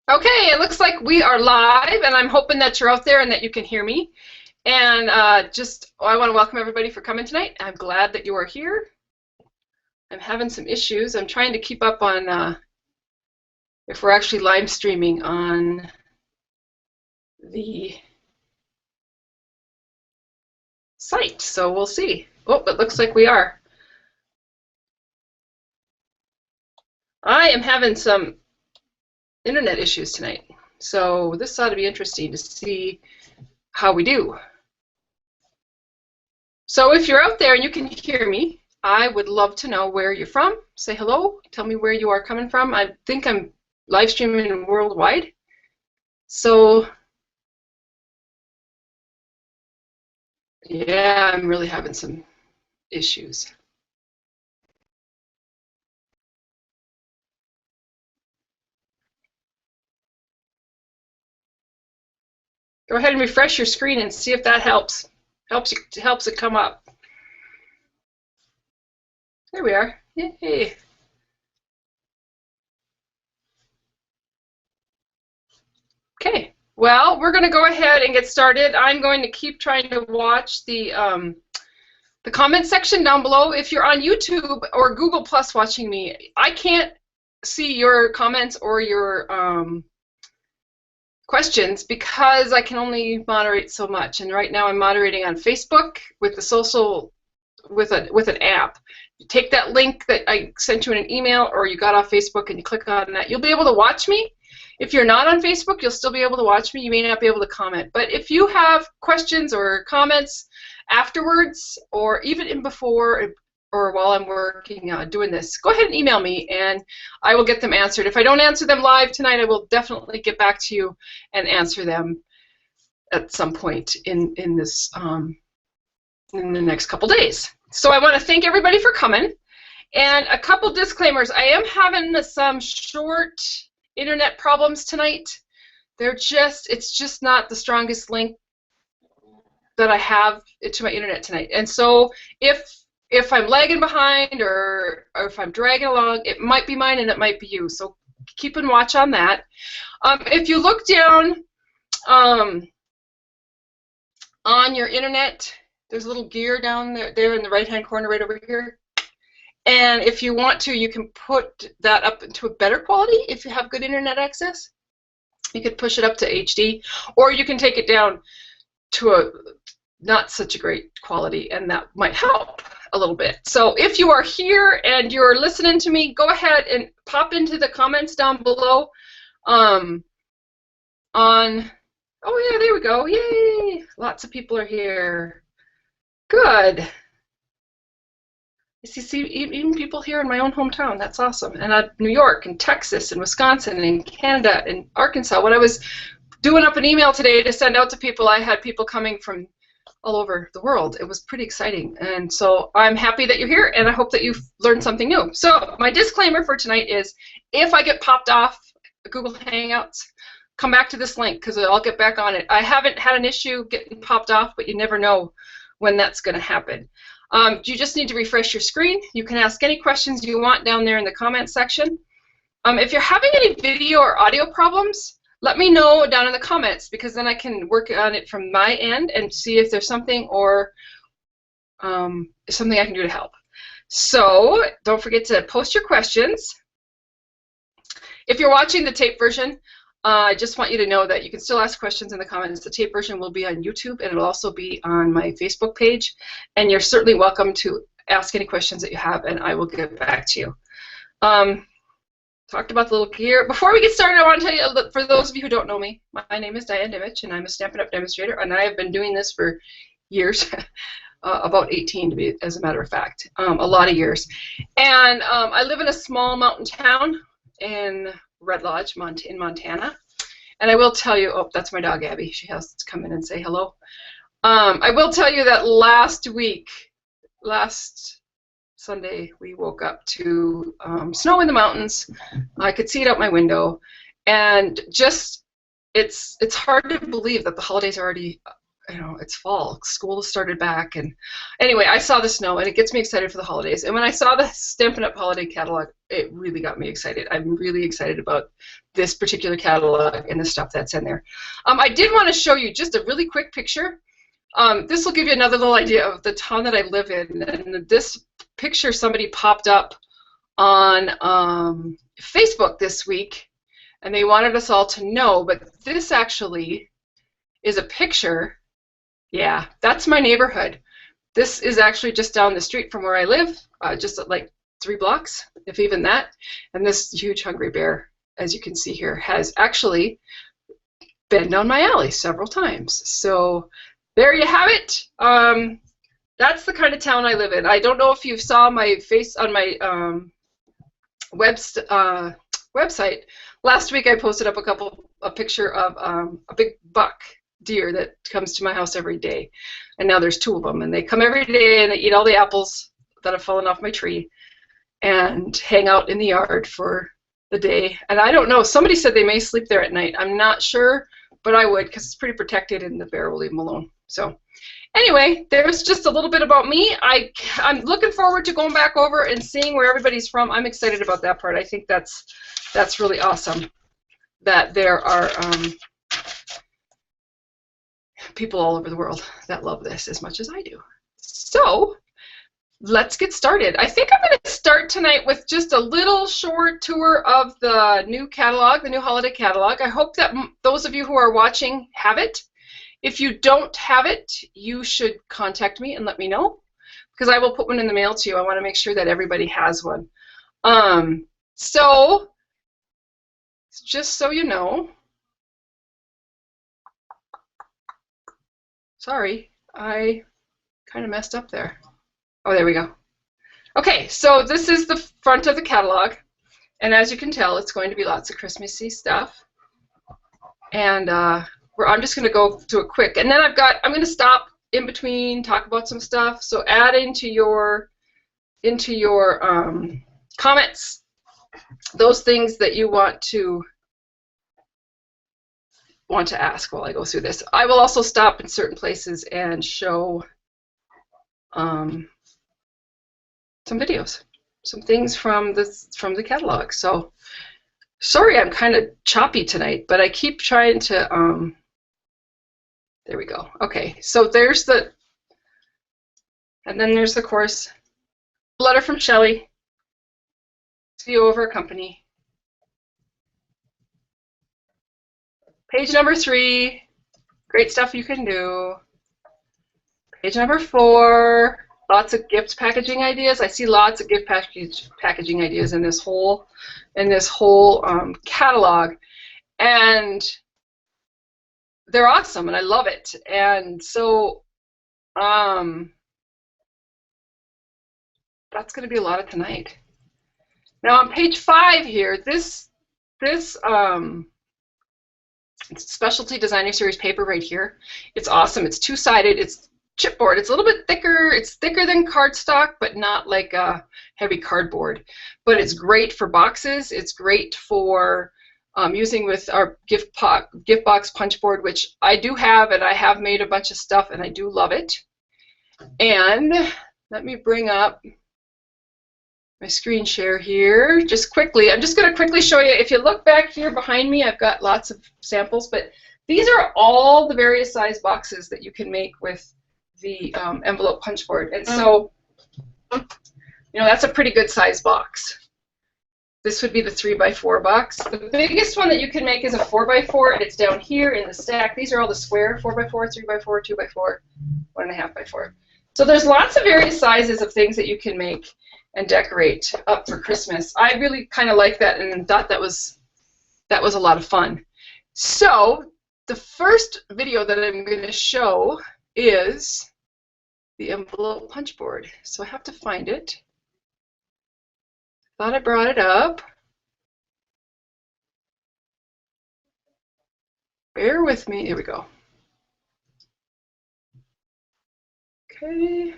Okay, it looks like we are live, and I'm hoping that you're out there and that you can hear me. And I want to welcome everybody for coming tonight. I'm glad that you are here. I'm having some issues. I'm trying to keep up on if we're actually live streaming on the site, so we'll see. Oh, it looks like we are. I am having some internet issues tonight, so this ought to be interesting to see how we do. So if you're out there and you can hear me, I would love to know where you're from. Say hello. Tell me where you are coming from. I think I'm live streaming worldwide. So yeah, I'm really having some issues. Go ahead and refresh your screen and see if that helps. Helps it come up. There we are. Yay. Okay. Well, we're going to go ahead and get started. I'm going to keep trying to watch the comment section down below. If you're on YouTube or Google Plus watching me, I can't see your comments or your questions because I can only moderate so much. And right now I'm moderating on Facebook with the social with an app. You take that link that I sent you in an email, or you got off Facebook and you click on that, you'll be able to watch me. If you're not on Facebook, you'll still be able to watch me. You may not be able to comment. But if you have questions or comments afterwards, or even in before or while I'm working doing this, go ahead and email me and I will get them answered. If I don't answer them live tonight, I will definitely get back to you and answer them at some point in this in the next couple days. So I want to thank everybody for coming. And a couple disclaimers. I am having some short internet problems tonight. It's just not the strongest link that I have to my internet tonight. And so if I'm lagging behind or if I'm dragging along, it might be mine and it might be you. So keep and watch on that. If you look down on your internet, there's a little gear down there in the right-hand corner right over here. And if you want to, you can put that up into a better quality if you have good internet access. You could push it up to HD, or you can take it down to a not such a great quality, and that might help a little bit. So if you are here and you're listening to me, go ahead and pop into the comments down below oh yeah, there we go. Yay! Lots of people are here. Good. You see even people here in my own hometown. That's awesome. And New York and Texas and Wisconsin and Canada and Arkansas. When I was doing up an email today to send out to people, I had people coming from all over the world. It was pretty exciting. And so I'm happy that you're here, and I hope that you've learned something new. So my disclaimer for tonight is if I get popped off Google Hangouts, come back to this link because I'll get back on it. I haven't had an issue getting popped off, but you never know when that's going to happen. You just need to refresh your screen. You can ask any questions you want down there in the comment section. If you're having any video or audio problems, let me know down in the comments, because then I can work on it from my end and see if there's something or something I can do to help. So don't forget to post your questions. If you're watching the tape version, I just want you to know that you can still ask questions in the comments. The tape version will be on YouTube, and it'll also be on my Facebook page. And you're certainly welcome to ask any questions that you have, and I will get back to you. Talked about the little gear. Before we get started, I want to tell you, for those of you who don't know me, my name is Diane Dimich, and I'm a Stampin' Up! Demonstrator, and I have been doing this for years, about 18 to be, as a matter of fact, a lot of years. And I live in a small mountain town in Red Lodge, in Montana. And I will tell you, oh, that's my dog Abby. She has to come in and say hello. I will tell you that last Sunday, we woke up to snow in the mountains. I could see it out my window, and just it's hard to believe that the holidays are already you know, it's fall, school has started back, and anyway, I saw the snow and it gets me excited for the holidays. And when I saw the Stampin' Up! Holiday catalog, it really got me excited. I'm really excited about this particular catalog and the stuff that's in there. I did want to show you just a really quick picture. This will give you another little idea of the town that I live in. And this picture somebody popped up on Facebook this week, and they wanted us all to know, but this actually is a picture. Yeah, that's my neighborhood. This is actually just down the street from where I live, just like 3 blocks, if even that. And this huge hungry bear, as you can see here, has actually been down my alley several times. So there you have it. That's the kind of town I live in. I don't know if you saw my face on my website. Last week I posted up a picture of a big buck deer that comes to my house every day, and now there's 2 of them, and they come every day and they eat all the apples that have fallen off my tree and hang out in the yard for the day. And I don't know, somebody said they may sleep there at night. I'm not sure, but I would, because it's pretty protected and the bear will leave them alone. So anyway, there's just a little bit about me. I'm looking forward to going back over and seeing where everybody's from. I'm excited about that part. I think that's really awesome that there are people all over the world that love this as much as I do. So let's get started. I think I'm going to start tonight with just a little short tour of the new catalog, the new holiday catalog. I hope that those of you who are watching have it. If you don't have it, you should contact me and let me know, because I will put one in the mail to you. I want to make sure that everybody has one. So just so you know, sorry, I kind of messed up there. Oh, there we go. Okay, so this is the front of the catalog, and as you can tell, it's going to be lots of Christmassy stuff. And I'm just going to go to a quick, and then I'm going to stop in between, talk about some stuff. So add into your comments those things that you want to ask while I go through this. I will also stop in certain places and show some videos, some things from the catalog. So sorry, I'm kind of choppy tonight, but I keep trying to. There we go. Okay, so there's and then there's, of course, a letter from Shelley to you over a company. Page number 3, great stuff you can do. Page number 4, lots of gift packaging ideas. I see lots of gift packaging ideas in this whole catalog, and they're awesome, and I love it. And so that's going to be a lot of tonight. Now on page 5 here, this Specialty Designer Series paper right here, it's awesome. It's 2-sided. It's chipboard. It's a little bit thicker. It's thicker than cardstock, but not like a heavy cardboard. But it's great for boxes. It's great for using with our gift box punch board, which I do have, and I have made a bunch of stuff, and I do love it. And let me bring up my screen share here just quickly. I'm just going to quickly show you. If you look back here behind me, I've got lots of samples, but these are all the various size boxes that you can make with the envelope punch board. And so, you know, that's a pretty good size box. This would be the 3x4 box. The biggest one that you can make is a 4x4, and it's down here in the stack. These are all the square 4x4, 3x4, 2x4, 1.5x4. So there's lots of various sizes of things that you can make and decorate up for Christmas. I really kind of like that and thought that was a lot of fun. So the first video that I'm going to show is the envelope punch board. So I have to find it. Thought I brought it up. Bear with me. Here we go. Okay.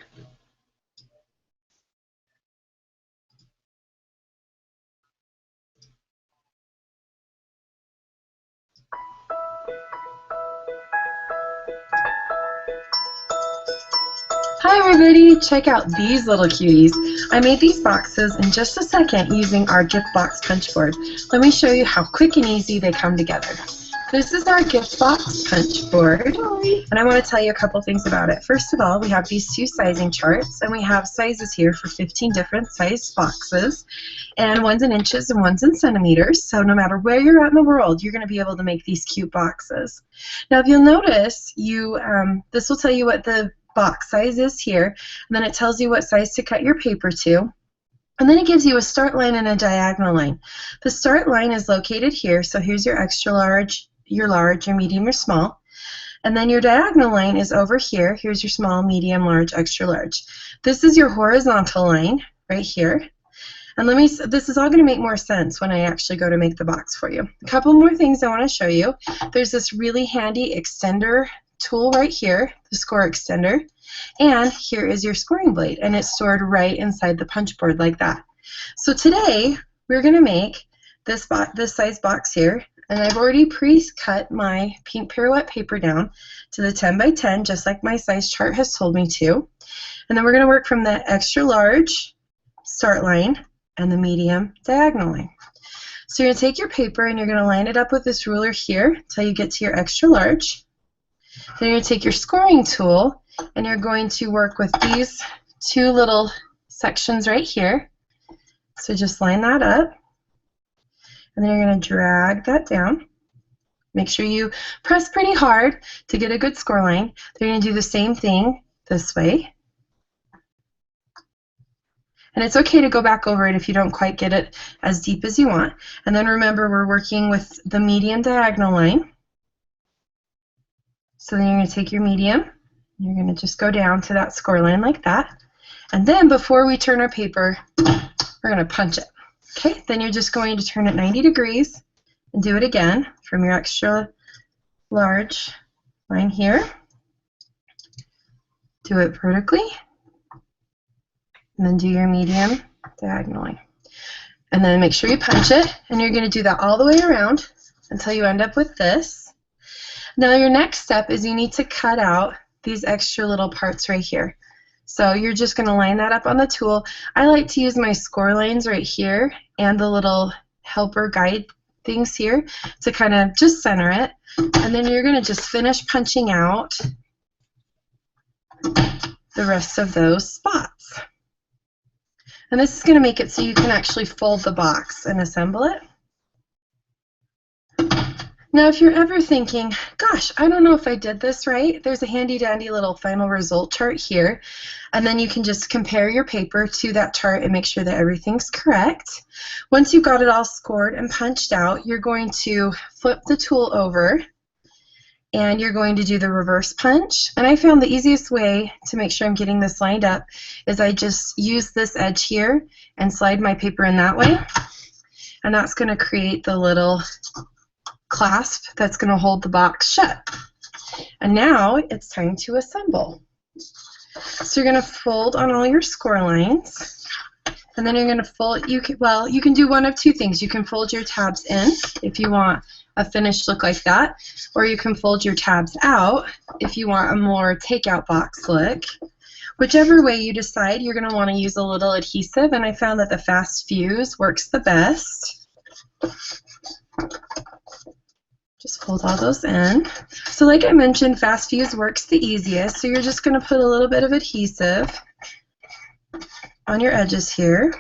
Hi everybody, check out these little cuties. I made these boxes in just a second using our gift box punch board. Let me show you how quick and easy they come together. This is our gift box punch board, and I want to tell you a couple things about it. First of all, we have these two sizing charts, and we have sizes here for 15 different size boxes, and one's in inches and one's in centimeters, so no matter where you're at in the world, you're going to be able to make these cute boxes. Now if you'll notice, this will tell you what the box size is here, and then it tells you what size to cut your paper to, and then it gives you a start line and a diagonal line. The start line is located here, so here's your extra large, your large, your medium, your small, and then your diagonal line is over here. Here's your small, medium, large, extra large. This is your horizontal line right here, and this is all going to make more sense when I actually go to make the box for you. A couple more things I want to show you. There's this really handy extender tool right here, the score extender, and here is your scoring blade, and it's stored right inside the punch board like that. So today we're going to make this size box here, and I've already pre-cut my pink pirouette paper down to the 10 by 10, just like my size chart has told me to. And then we're going to work from the extra large start line and the medium diagonal line. So you're going to take your paper and you're going to line it up with this ruler here until you get to your extra large. Then you're going to take your scoring tool and you're going to work with these two little sections right here. So just line that up. And then you're going to drag that down. Make sure you press pretty hard to get a good score line. Then you're going to do the same thing this way. And it's okay to go back over it if you don't quite get it as deep as you want. And then remember, we're working with the medium diagonal line. So then you're going to take your medium, you're going to just go down to that score line like that. And then before we turn our paper, we're going to punch it. Okay, then you're just going to turn it 90 degrees and do it again from your extra large line here. Do it vertically, and then do your medium diagonally. And then make sure you punch it, and you're going to do that all the way around until you end up with this. Now your next step is you need to cut out these extra little parts right here. So you're just going to line that up on the tool. I like to use my score lines right here and the little helper guide things here to kind of just center it. And then you're going to just finish punching out the rest of those spots. And this is going to make it so you can actually fold the box and assemble it. Now if you're ever thinking, gosh, I don't know if I did this right, there's a handy dandy little final result chart here, and then you can just compare your paper to that chart and make sure that everything's correct. Once you've got it all scored and punched out, you're going to flip the tool over and you're going to do the reverse punch. And I found the easiest way to make sure I'm getting this lined up is I just use this edge here and slide my paper in that way, and that's going to create the little clasp that's going to hold the box shut. And now it's time to assemble. So you're going to fold on all your score lines, and then you're going to fold. You can do one of two things. You can fold your tabs in if you want a finished look like that, or you can fold your tabs out if you want a more takeout box look. Whichever way you decide, you're going to want to use a little adhesive, and I found that the Fast Fuse works the best. Just fold all those in. So like I mentioned, Fast Fuse works the easiest, so you're just going to put a little bit of adhesive on your edges here.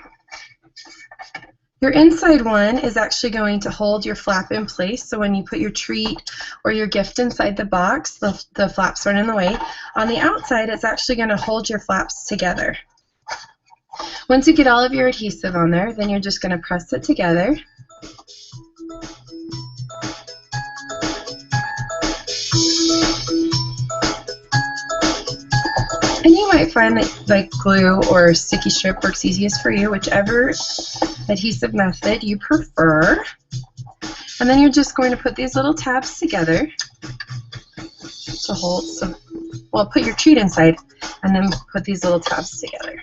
Your inside one is actually going to hold your flap in place, so when you put your treat or your gift inside the box, the flaps aren't in the way. On the outside, it's actually going to hold your flaps together. Once you get all of your adhesive on there, then you're just going to press it together. And you might find that like glue or sticky strip works easiest for you, whichever adhesive method you prefer. And then you're just going to put these little tabs together to hold. So, well, put your treat inside and then put these little tabs together.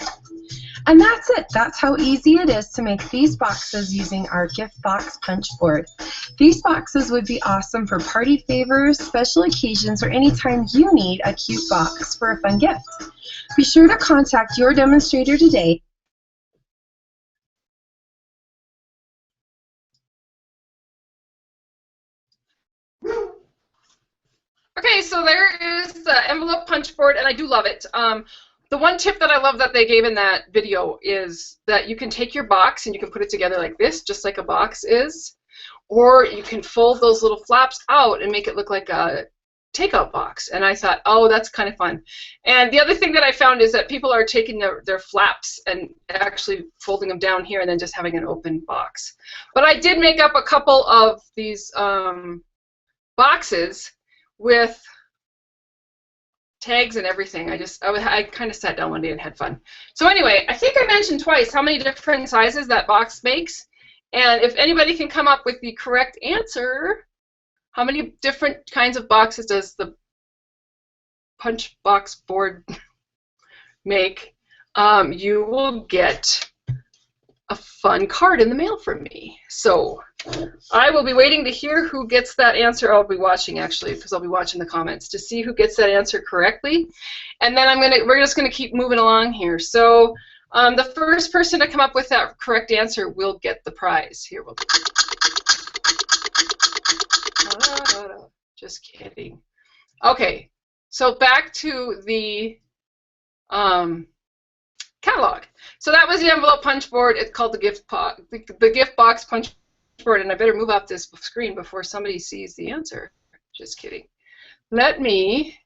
And that's it. That's how easy it is to make these boxes using our gift box punch board. These boxes would be awesome for party favors, special occasions, or anytime you need a cute box for a fun gift. Be sure to contact your demonstrator today. Okay, so there is the envelope punch board, and I do love it. The one tip that I love that they gave in that video is that you can take your box and you can put it together like this, just like a box is, or you can fold those little flaps out and make it look like a takeout box. And I thought, oh, that's kind of fun. And the other thing that I found is that people are taking their flaps and actually folding them down here and then just having an open box. But I did make up a couple of these boxes with tags and everything. I kind of sat down one day and had fun. So anyway, I think I mentioned twice how many different sizes that box makes. And if anybody can come up with the correct answer, how many different kinds of boxes does the punch box board make, you will get a fun card in the mail from me. So I will be waiting to hear who gets that answer. I'll be watching, actually, because I'll be watching the comments to see who gets that answer correctly. And then we're just gonna keep moving along here. So the first person to come up with that correct answer will get the prize. Here, we'll just kidding. Okay, so back to the catalog. So that was the envelope punch board. It's called the gift box punch board, and I better move off this screen before somebody sees the answer. Just kidding. Let me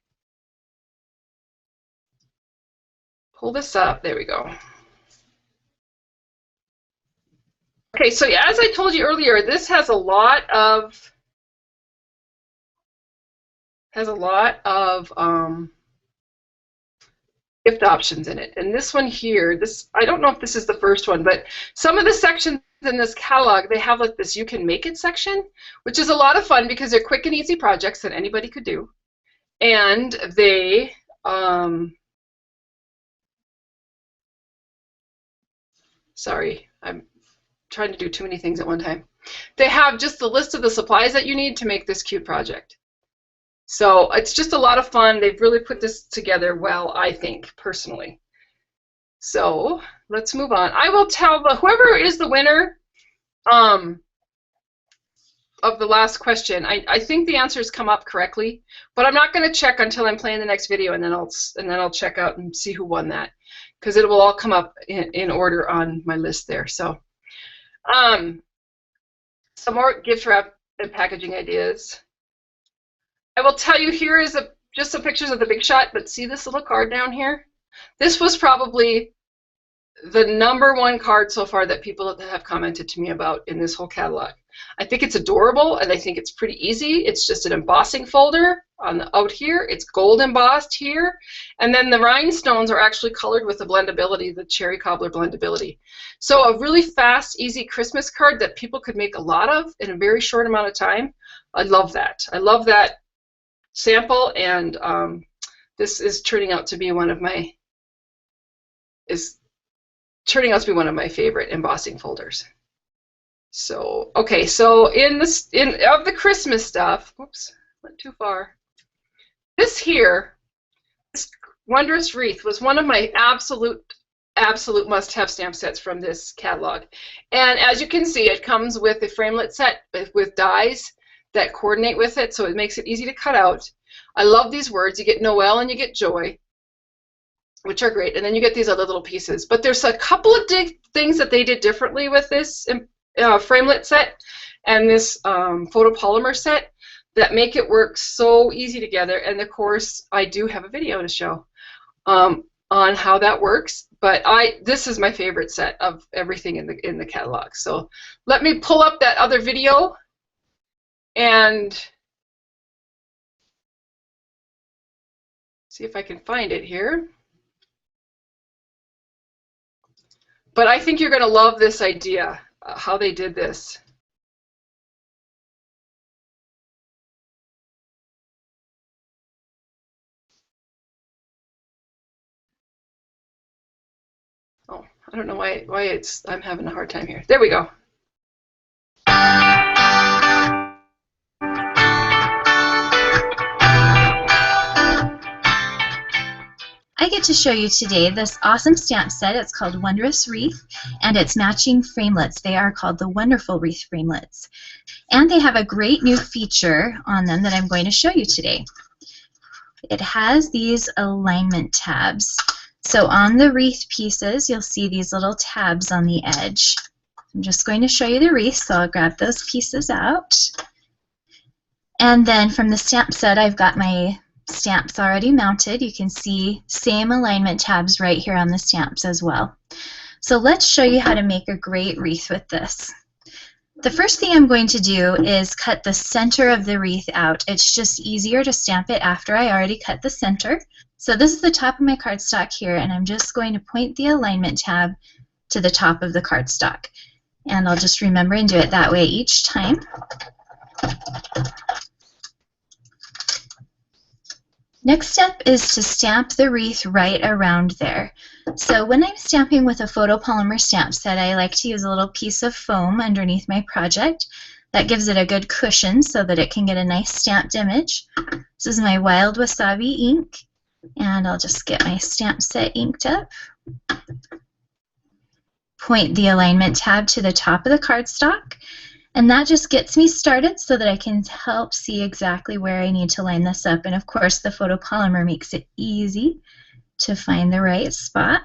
pull this up. There we go. Okay, so yeah, as I told you earlier, this has a lot of gift options in it. And this one here, I don't know if this is the first one, but some of the sections in this catalog, they have like this you can make it section, which is a lot of fun because they're quick and easy projects that anybody could do. And they sorry, I'm trying to do too many things at one time. They have just the list of the supplies that you need to make this cute project. So it's just a lot of fun. They've really put this together well, I think, personally. So let's move on. I will tell whoever is the winner of the last question. I think the answers come up correctly, but I'm not going to check until I'm playing the next video, and then I'll check out and see who won that, because it will all come up in order on my list there. So some more gift wrap and packaging ideas. I will tell you, here is just some pictures of the Big Shot, but see this little card down here? This was probably the #1 card so far that people have commented to me about in this whole catalog. I think it's adorable, and I think it's pretty easy. It's just an embossing folder out here. It's gold embossed here, and then the rhinestones are actually colored with the blendability, the cherry cobbler blendability. So a really fast, easy Christmas card that people could make a lot of in a very short amount of time. I love that. I love that sample, and this is turning out to be one of my favorite embossing folders. So okay, so of the Christmas stuff, whoops, went too far. This Wondrous wreath was one of my absolute must-have stamp sets from this catalog. And as you can see, it comes with a framelit set with dies that coordinate with it, so it makes it easy to cut out. I love these words. You get Noel and you get Joy, which are great, and then you get these other little pieces. But there's a couple of things that they did differently with this framelit set and this photopolymer set that make it work so easy together. And of course, I do have a video to show on how that works. But this is my favorite set of everything in the catalog. So let me pull up that other video and see if I can find it here. But I think you're going to love this idea, how they did this. Oh, I don't know why I'm having a hard time here. There we go. I get to show you today this awesome stamp set. It's called Wondrous Wreath, and it's matching framelits. They are called the Wonderful Wreath framelits. And they have a great new feature on them that I'm going to show you today. It has these alignment tabs. So on the wreath pieces, you'll see these little tabs on the edge. I'm just going to show you the wreath, so I'll grab those pieces out. And then from the stamp set, I've got my stamps already mounted. You can see same alignment tabs right here on the stamps as well. So let's show you how to make a great wreath with this. The first thing I'm going to do is cut the center of the wreath out. It's just easier to stamp it after I already cut the center. So this is the top of my cardstock here, and I'm just going to point the alignment tab to the top of the cardstock. And I'll just remember and do it that way each time. Next step is to stamp the wreath right around there. So when I'm stamping with a photopolymer stamp set, I like to use a little piece of foam underneath my project. That gives it a good cushion so that it can get a nice stamped image. This is my Wild Wasabi ink, and I'll just get my stamp set inked up. Point the alignment tab to the top of the cardstock. And that just gets me started so that I can help see exactly where I need to line this up. And of course, the photopolymer makes it easy to find the right spot.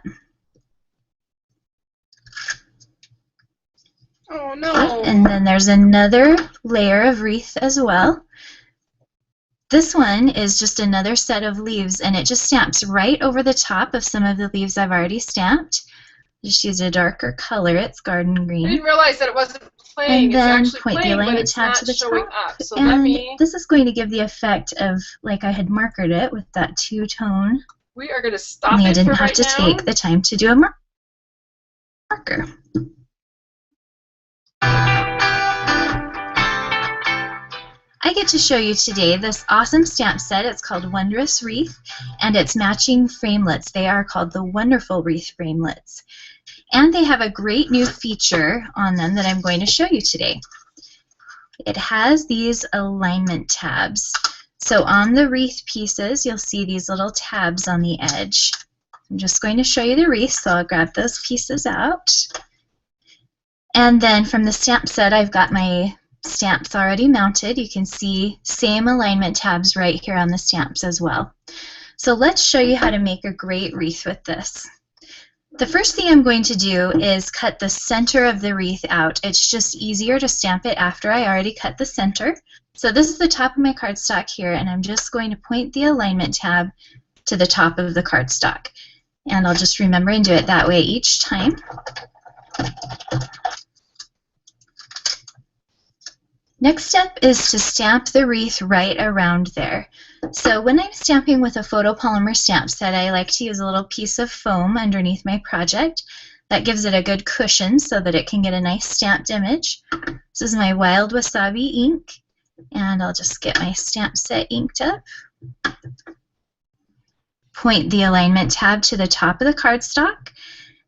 Oh no! And then there's another layer of wreath as well. This one is just another set of leaves, and it just stamps right over the top of some of the leaves I've already stamped. Just use a darker color. It's garden green. I didn't realize that it wasn't playing. And then it's actually point playing, the alignment but it's tab not to the showing top. up. So And this is going to give the effect of like I had markered it with that two-tone. We are going to stop Only it I didn't for have right to now. take the time to do a marker. I get to show you today this awesome stamp set. It's called Wondrous Wreath, and it's matching framelits. They are called the Wonderful Wreath framelits. And they have a great new feature on them that I'm going to show you today. It has these alignment tabs. So on the wreath pieces, you'll see these little tabs on the edge. I'm just going to show you the wreath, so I'll grab those pieces out. And then from the stamp set, I've got my stamps already mounted. You can see same alignment tabs right here on the stamps as well. So let's show you how to make a great wreath with this. The first thing I'm going to do is cut the center of the wreath out. It's just easier to stamp it after I already cut the center. So this is the top of my cardstock here, and I'm just going to point the alignment tab to the top of the cardstock. And I'll just remember and do it that way each time. Next step is to stamp the wreath right around there. So when I'm stamping with a photopolymer stamp set, I like to use a little piece of foam underneath my project. That gives it a good cushion so that it can get a nice stamped image. This is my Wild Wasabi ink, and I'll just get my stamp set inked up. Point the alignment tab to the top of the cardstock.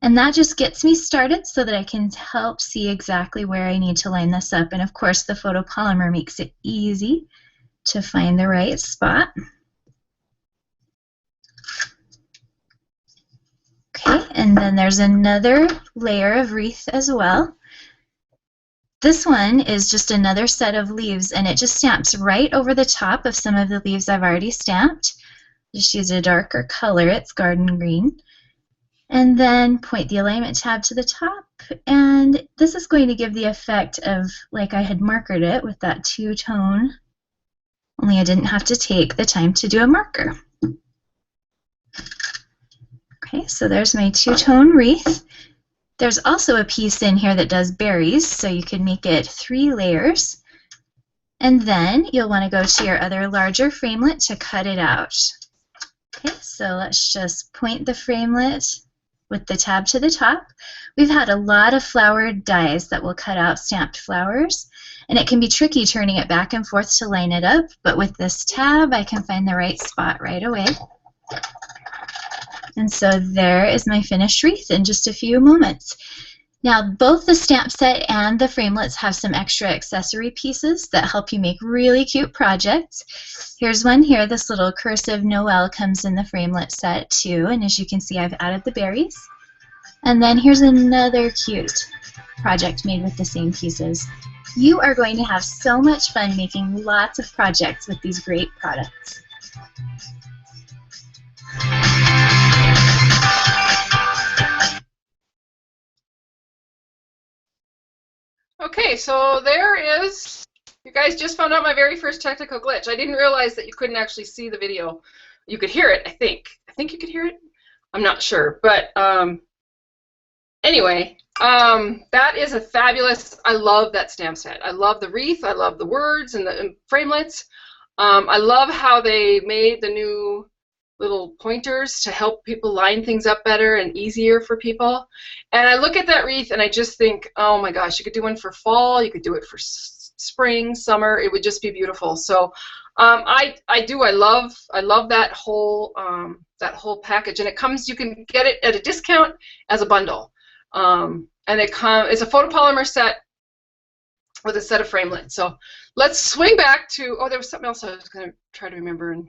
And that just gets me started so that I can help see exactly where I need to line this up. And of course, the photopolymer makes it easy to find the right spot. Okay, and then there's another layer of wreath as well. This one is just another set of leaves, and it just stamps right over the top of some of the leaves I've already stamped. Just use a darker color. It's garden green. And then point the alignment tab to the top, and this is going to give the effect of like I had markered it with that two-tone, only I didn't have to take the time to do a marker. Okay, so there's my two-tone wreath. There's also a piece in here that does berries, so you can make it 3 layers. And then you'll want to go to your other larger framelit to cut it out. Okay, so let's just point the framelit with the tab to the top. We've had a lot of flowered dies that will cut out stamped flowers, and it can be tricky turning it back and forth to line it up, but with this tab I can find the right spot right away. And so there is my finished wreath in just a few moments. Now, both the stamp set and the framelits have some extra accessory pieces that help you make really cute projects. Here's one here. This little cursive Noel comes in the framelit set too, and as you can see, I've added the berries. And then here's another cute project made with the same pieces. You are going to have so much fun making lots of projects with these great products. Okay, so there is, you guys just found out my very first technical glitch. I didn't realize that you couldn't actually see the video. You could hear it, I think. I think you could hear it. I'm not sure, but anyway, that is a fabulous, I love that stamp set. I love the wreath, I love the words and the framelits. I love how they made the new little pointers to help people line things up better and easier for people. And I look at that wreath and I just think, oh my gosh, you could do one for fall, you could do it for spring, summer, it would just be beautiful. So I love that whole package, and it comes, you can get it at a discount as a bundle. And it's a photopolymer set with a set of framelits. So let's swing back to, oh, there was something else I was going to try to remember, and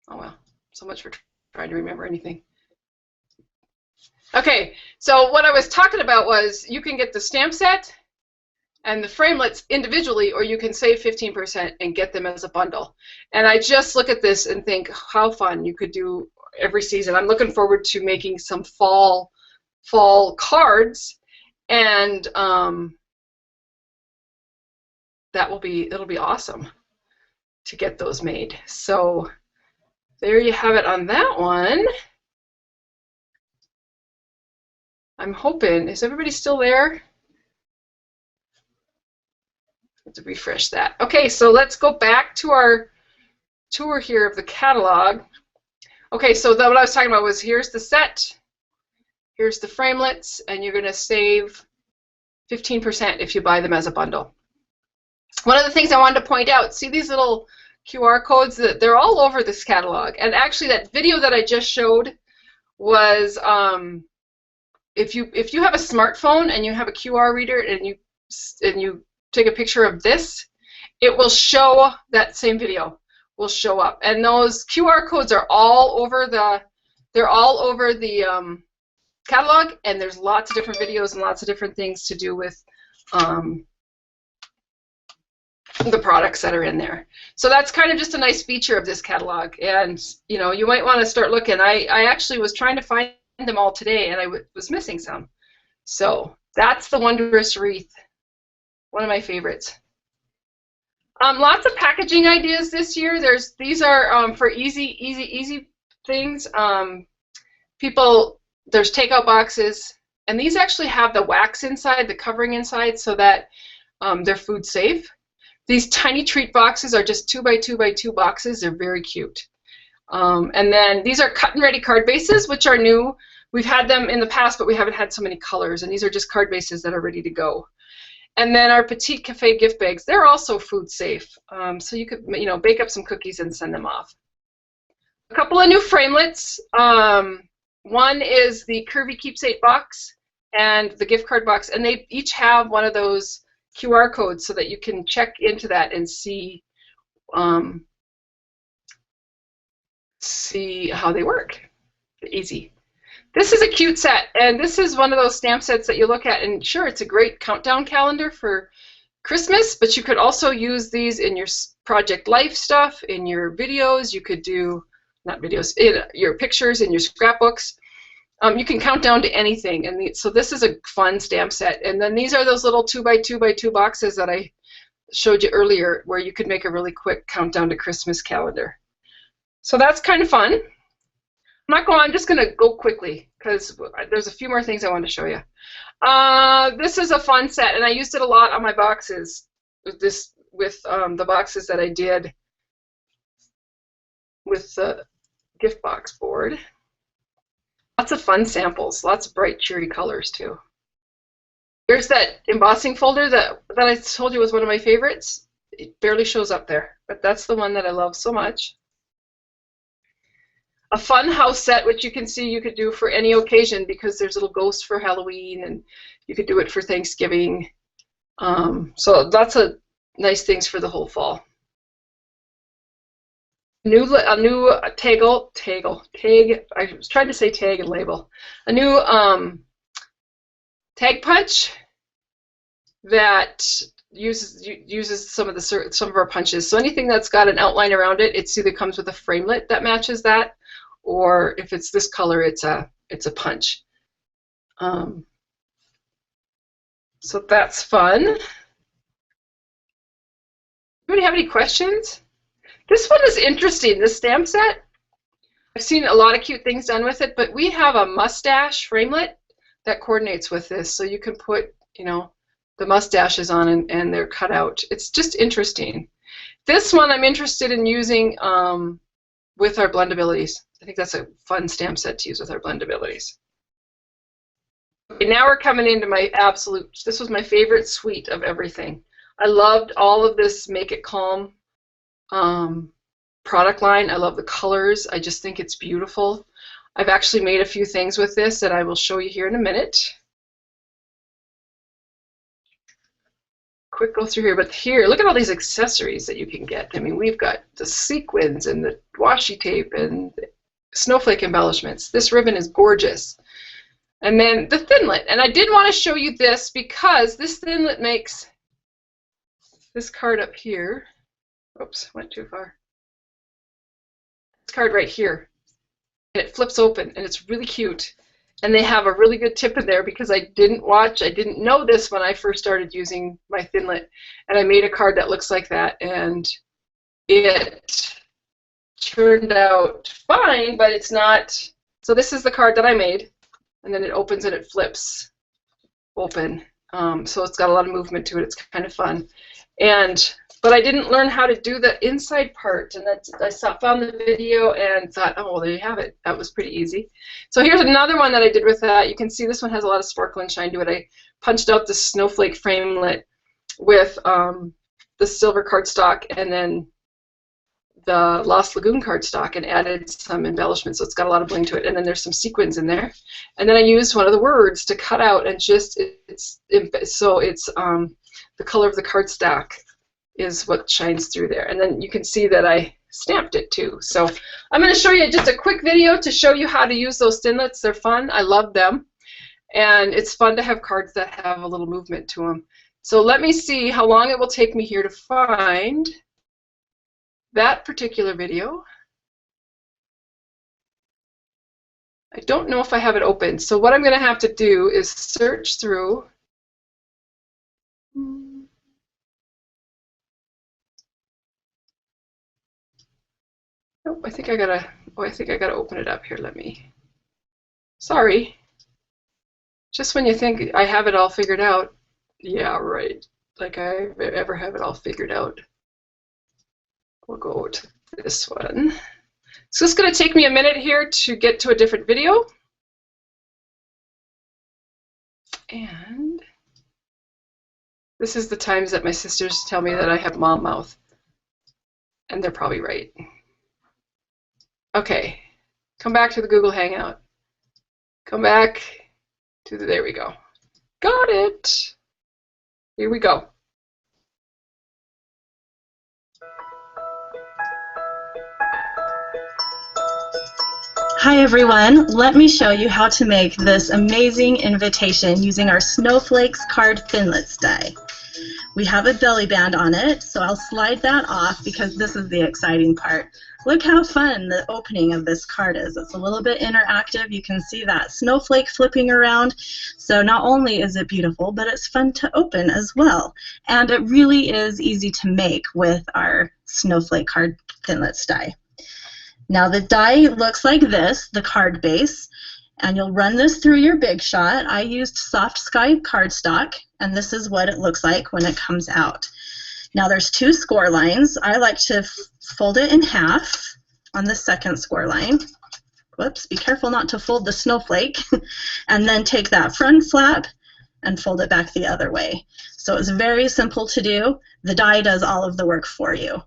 oh well, so much for trying to remember anything. Okay, so what I was talking about was you can get the stamp set and the framelits individually, or you can save 15% and get them as a bundle. And I just look at this and think how fun you could do every season. I'm looking forward to making some fall cards, and it'll be awesome to get those made. So there you have it on that one. I'm hoping, is everybody still there? Let's refresh that. Okay, so let's go back to our tour here of the catalog. Okay, so what I was talking about was, here's the set, here's the framelits, and you're going to save 15% if you buy them as a bundle. One of the things I wanted to point out, see these little QR codes, that they're all over this catalog. And actually that video that I just showed was if you have a smartphone and you have a QR reader and you take a picture of this, it will show, that same video will show up. And those QR codes are all over the catalog, and there's lots of different videos and lots of different things to do with the products that are in there. So that's kind of just a nice feature of this catalog, and you know, you might want to start looking. I actually was trying to find them all today, and I was missing some. So that's the Wondrous wreath, one of my favorites. Lots of packaging ideas this year. These are for easy things. There's takeout boxes, and these actually have the wax inside, the covering inside, so that they're food safe. These tiny treat boxes are just 2x2x2 boxes. They're very cute. And then these are cut and ready card bases, which are new. We've had them in the past, but we haven't had so many colors, and these are just card bases that are ready to go. And then our Petite Cafe gift bags, they're also food safe. So you could, you know, bake up some cookies and send them off. A couple of new framelits. One is the Curvy Keepsake box and the gift card box, and they each have one of those QR codes so that you can check into that and see how they work. Easy. This is a cute set, and this is one of those stamp sets that you look at, and sure, it's a great countdown calendar for Christmas, but you could also use these in your Project Life stuff, in your videos. You could do, not videos, in your pictures, in your scrapbooks. You can count down to anything, and so this is a fun stamp set. And then these are those little 2x2x2 boxes that I showed you earlier, where you could make a really quick countdown to Christmas calendar. So that's kind of fun. I'm just going to go quickly because there's a few more things I want to show you. This is a fun set, and I used it a lot on my boxes. With the boxes that I did with the gift box board. Lots of fun samples, lots of bright, cheery colors too. Here's that embossing folder that I told you was one of my favorites. It barely shows up there, but that's the one that I love so much. a fun house set, which you can see you could do for any occasion because there's little ghosts for Halloween, and you could do it for Thanksgiving. So lots of nice things for the whole fall. A new tag. I was trying to say tag and label. A new tag punch that uses some of our punches. So anything that's got an outline around it, it either comes with a framelit that matches that, or if it's this color, it's a punch. So that's fun. Anybody have any questions? This one is interesting, this stamp set. I've seen a lot of cute things done with it, but we have a mustache framelit that coordinates with this, so you can put, you know, the mustaches on and they're cut out. It's just interesting. This one I'm interested in using with our blendabilities. I think that's a fun stamp set to use with our blendabilities. Okay, now we're coming into my absolute, this was my favorite suite of everything. I loved all of this Make It Calm product line. I love the colors. I just think it's beautiful. I've actually made a few things with this that I will show you here in a minute. Quick go through here, but here, look at all these accessories that you can get. I mean, we've got the sequins and the washi tape and the snowflake embellishments. This ribbon is gorgeous. And then the thinlit. And I did want to show you this because this thinlit makes this card up here. Oops, went too far. This card right here. And it flips open, and it's really cute. And they have a really good tip in there because I didn't know this when I first started using my thinlit. And I made a card that looks like that, and it turned out fine, but it's not. So this is the card that I made, and then it opens and it flips open. So it's got a lot of movement to it. It's kind of fun. But I didn't learn how to do the inside part, and I found the video and thought, oh, well, there you have it. That was pretty easy. So here's another one that I did with that. You can see this one has a lot of sparkle and shine to it. I punched out the snowflake framelit with the silver cardstock and then the Lost Lagoon cardstock and added some embellishments, so it's got a lot of bling to it. And then there's some sequins in there. And then I used one of the words to cut out, and just the color of the cardstock is what shines through there. And then you can see that I stamped it too. So I'm going to show you just a quick video to show you how to use those thinlits. They're fun. I love them. And it's fun to have cards that have a little movement to them. So let me see how long it will take me here to find that particular video. I don't know if I have it open. So what I'm going to have to do is search through. Nope, I think I gotta open it up here. Let me. Sorry. Just when you think I have it all figured out. Yeah, right. Like I ever have it all figured out. We'll go to this one. So it's gonna take me a minute here to get to a different video. And this is the times that my sisters tell me that I have mom mouth. And they're probably right. Okay, come back to the Google Hangout. Come back to the, there we go. Got it. Here we go. Hi everyone, let me show you how to make this amazing invitation using our Snowflakes card thinlits die. We have a belly band on it, so I'll slide that off because this is the exciting part. Look how fun the opening of this card is. It's a little bit interactive. You can see that snowflake flipping around. So not only is it beautiful, but it's fun to open as well. And it really is easy to make with our Snowflake card thinlits die. Now the die looks like this, the card base, and you'll run this through your Big Shot. I used Soft Sky cardstock, and this is what it looks like when it comes out. Now there's two score lines. I like to fold it in half on the second score line. Whoops, be careful not to fold the snowflake. And then take that front flap and fold it back the other way. So it's very simple to do. The die does all of the work for you.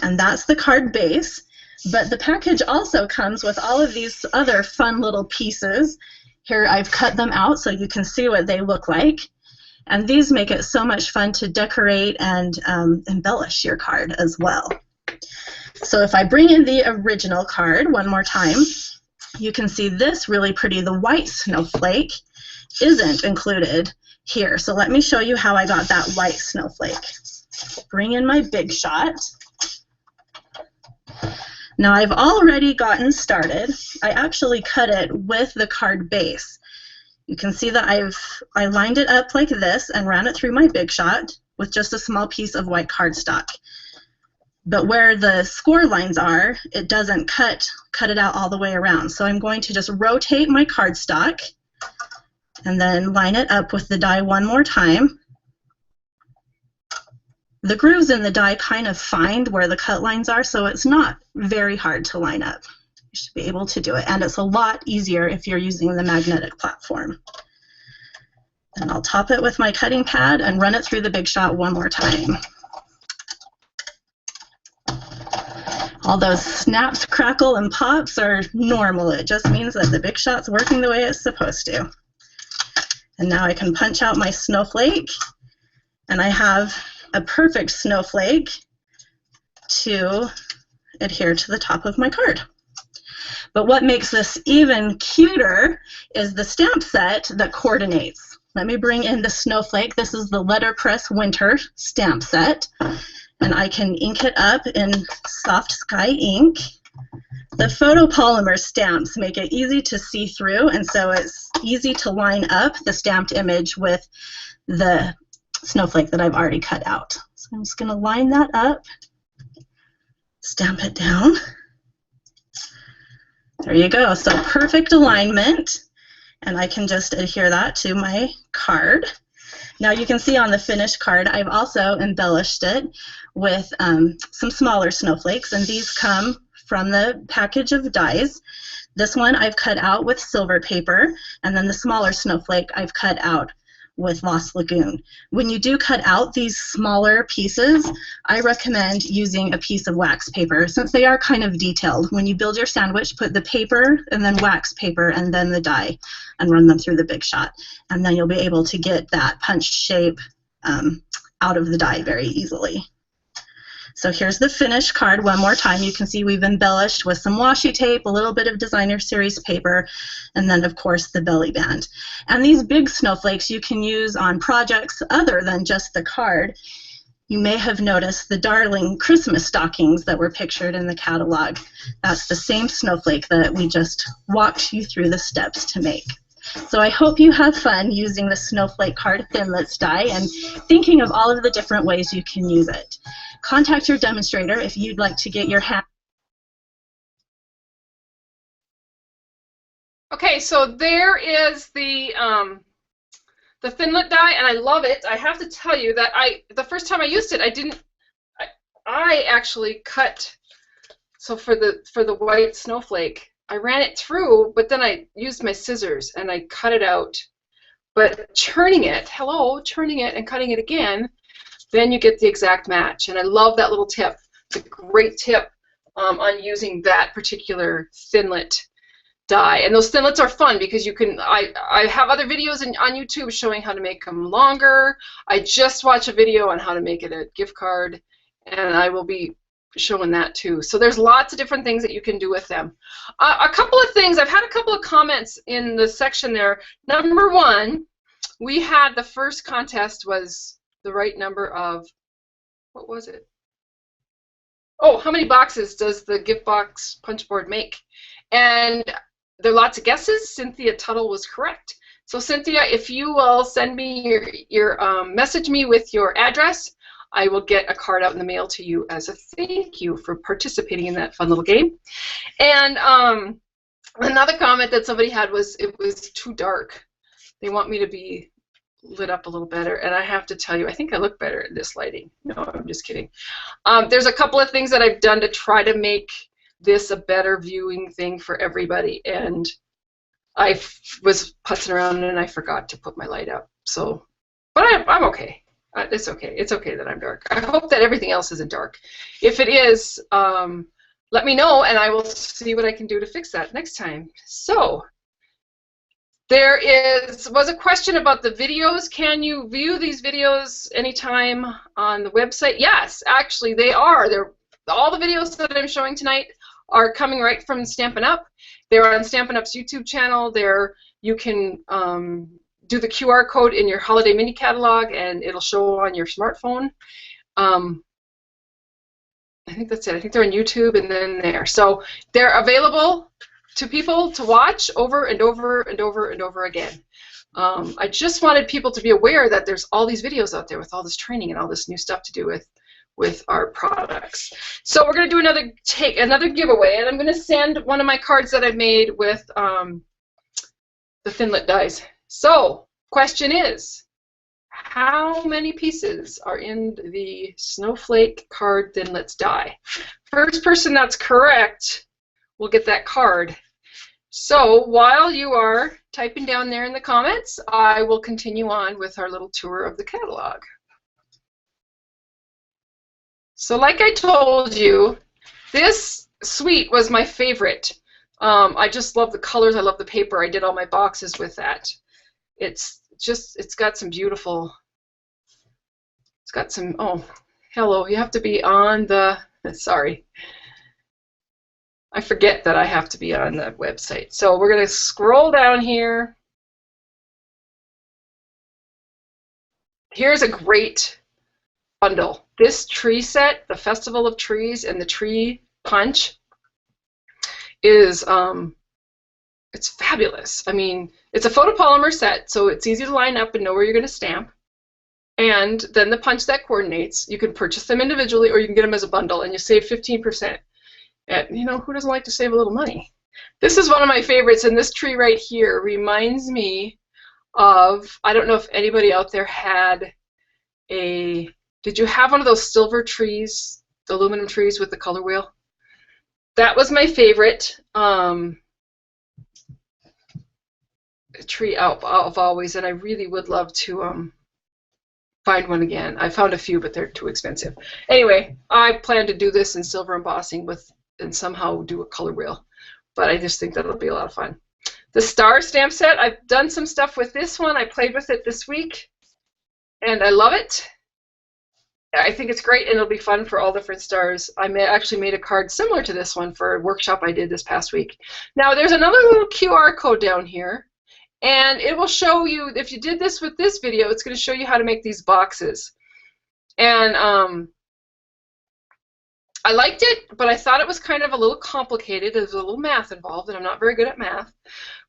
And that's the card base. But the package also comes with all of these other fun little pieces. Here I've cut them out so you can see what they look like. And these make it so much fun to decorate and embellish your card as well. So if I bring in the original card one more time, you can see this really pretty, the white snowflake isn't included here. So let me show you how I got that white snowflake. Bring in my Big Shot. Now I've already gotten started. I actually cut it with the card base. You can see that I lined it up like this and ran it through my Big Shot with just a small piece of white cardstock. But where the score lines are, it doesn't cut it out all the way around. So I'm going to just rotate my cardstock and then line it up with the die one more time. The grooves in the die kind of find where the cut lines are, so it's not very hard to line up. You should be able to do it, and it's a lot easier if you're using the magnetic platform. And I'll top it with my cutting pad and run it through the Big Shot one more time. All those snaps, crackle, and pops are normal. It just means that the Big Shot's working the way it's supposed to. And now I can punch out my snowflake, and I have a perfect snowflake to adhere to the top of my card. But what makes this even cuter is the stamp set that coordinates. Let me bring in the snowflake. This is the Letterpress Winter stamp set. And I can ink it up in Soft Sky ink. The photopolymer stamps make it easy to see through, and so it's easy to line up the stamped image with the snowflake that I've already cut out. So I'm just going to line that up, stamp it down. There you go. So perfect alignment, and I can just adhere that to my card. Now you can see on the finished card, I've also embellished it with some smaller snowflakes, and these come from the package of dies. This one I've cut out with silver paper, and then the smaller snowflake I've cut out with Lost Lagoon. When you do cut out these smaller pieces, I recommend using a piece of wax paper since they are kind of detailed. When you build your sandwich, put the paper and then wax paper and then the die and run them through the Big Shot. And then you'll be able to get that punched shape out of the die very easily. So here's the finished card one more time. You can see we've embellished with some washi tape, a little bit of designer series paper, and then of course the belly band. And these big snowflakes you can use on projects other than just the card. You may have noticed the darling Christmas stockings that were pictured in the catalog. That's the same snowflake that we just walked you through the steps to make. So I hope you have fun using the Snowflake card Thinlits die and thinking of all of the different ways you can use it. Contact your demonstrator if you'd like to get your hand. Okay, so there is the Thinlit die, and I love it. I have to tell you that the first time I used it, I actually cut. So for the white snowflake, I ran it through, but then I used my scissors and I cut it out. But churning it and cutting it again, then you get the exact match. And I love that little tip. It's a great tip on using that particular Thinlit die. And those Thinlits are fun because you can, I have other videos on YouTube showing how to make them longer. I just watched a video on how to make it a gift card, and I will be showing that too. So there's lots of different things that you can do with them. A couple of things, I've had a couple of comments in the section there. Number one, we had the first contest was the right number of, what was it? Oh, how many boxes does the gift box punch board make? And there are lots of guesses. Cynthia Tuttle was correct. So Cynthia, if you will send me your message me with your address, I will get a card out in the mail to you as a thank you for participating in that fun little game. And another comment that somebody had was it was too dark. They want me to be lit up a little better, and I have to tell you, I think I look better in this lighting. No, I'm just kidding. There's a couple of things that I've done to try to make this a better viewing thing for everybody, and I was putzing around and I forgot to put my light up. So, but I'm okay. It's okay. It's okay that I'm dark. I hope that everything else isn't dark. If it is, let me know, and I will see what I can do to fix that next time. So there was a question about the videos. Can you view these videos anytime on the website? Yes, actually they are. All the videos that I'm showing tonight are coming right from Stampin' Up. They're on Stampin' Up's YouTube channel. You can do the QR code in your holiday mini catalog, and it'll show on your smartphone. I think that's it. I think they're on YouTube and then there. So they're available to people to watch over and over and over and over again. I just wanted people to be aware that there's all these videos out there with all this training and all this new stuff to do with our products. So we're going to do another giveaway, and I'm going to send one of my cards that I've made with the Thinlit dies. So question is, how many pieces are in the Snowflake card Thinlits die? First person that's correct will get that card. So while you are typing down there in the comments, I will continue on with our little tour of the catalog. So like I told you, this suite was my favorite. I just love the colors. I love the paper. I did all my boxes with that. It's got some beautiful, oh, hello, you have to be on the, sorry. I forget that I have to be on the website. So we're going to scroll down here. Here's a great bundle. This tree set, the Festival of Trees and the Tree Punch, is it's fabulous. I mean, it's a photopolymer set, so it's easy to line up and know where you're going to stamp. And then the punch that coordinates, you can purchase them individually or you can get them as a bundle, and you save 15%. And, you know, who doesn't like to save a little money? This is one of my favorites, and this tree right here reminds me of, I don't know if anybody out there had did you have one of those silver trees, the aluminum trees with the color wheel? That was my favorite tree out of always, and I really would love to find one again. I found a few, but they're too expensive. Anyway, I plan to do this in silver embossing and somehow do a color wheel, but I just think that'll be a lot of fun. The star stamp set, I've done some stuff with this one. I played with it this week, and I love it. I think it's great, and it'll be fun for all different stars. I actually made a card similar to this one for a workshop I did this past week. Now, there's another little QR code down here, and it will show you, if you did this with this video, it's going to show you how to make these boxes. And I liked it, but I thought it was kind of a little complicated. There's a little math involved, and I'm not very good at math.